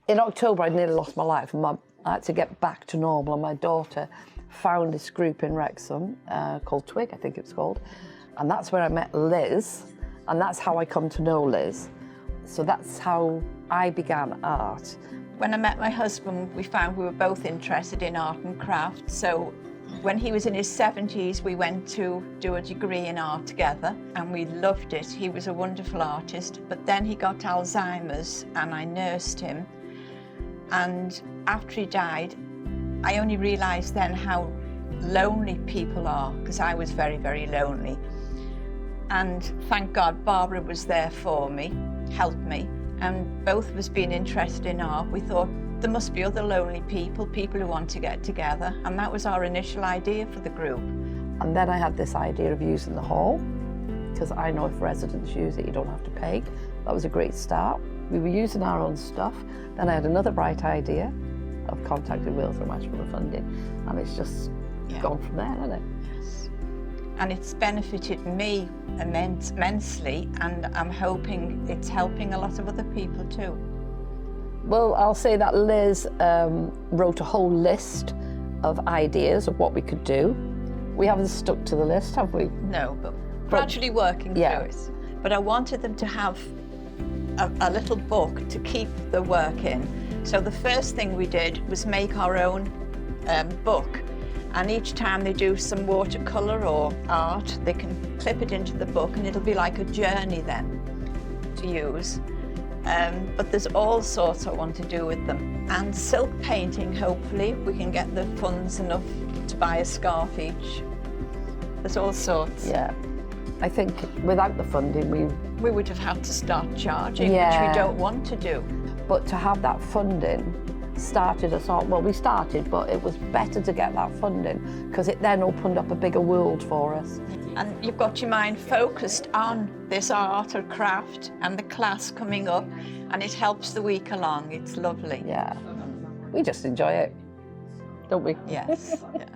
In October, I nearly lost my life, and I had to get back to normal, and my daughter found this group in Wrexham called Twig, I think it was called, and that's where I met Liz, and that's how I come to know Liz. So that's how I began art. When I met my husband, we found we were both interested in art and craft, so when he was in his 70s, we went to do a degree in art together, and we loved it. He was a wonderful artist, but then he got Alzheimer's, and I nursed him. And after he died, I only realised then how lonely people are, because I was very, very lonely. And thank God Barbara was there for me, helped me, and both of us being interested in art, we thought there must be other lonely people who want to get together, and that was our initial idea for the group. And then I had this idea of using the hall, because I know if residents use it, you don't have to pay. That was a great start. We were using our own stuff. Then I had another bright idea of contacting Wales West for the funding, and it's just gone from there, hasn't it? Yes. And it's benefited me immensely, and I'm hoping it's helping a lot of other people too. Well, I'll say that Liz wrote a whole list of ideas of what we could do. We haven't stuck to the list, have we? No, but gradually working through it. But I wanted them to have a little book to keep the work in. So the first thing we did was make our own book, and each time they do some watercolour or art, they can clip it into the book, and it'll be like a journey then to use. But there's all sorts I want to do with them. And silk painting, hopefully, we can get the funds enough to buy a scarf each. There's all sorts. Yeah. I think without the funding, we would have had to start charging, which we don't want to do. But to have that funding started us on, well, we started, but it was better to get that funding because it then opened up a bigger world for us. And you've got your mind focused on this art or craft and the class coming up, and it helps the week along. It's lovely. Yeah. We just enjoy it, don't we? Yes. Yeah.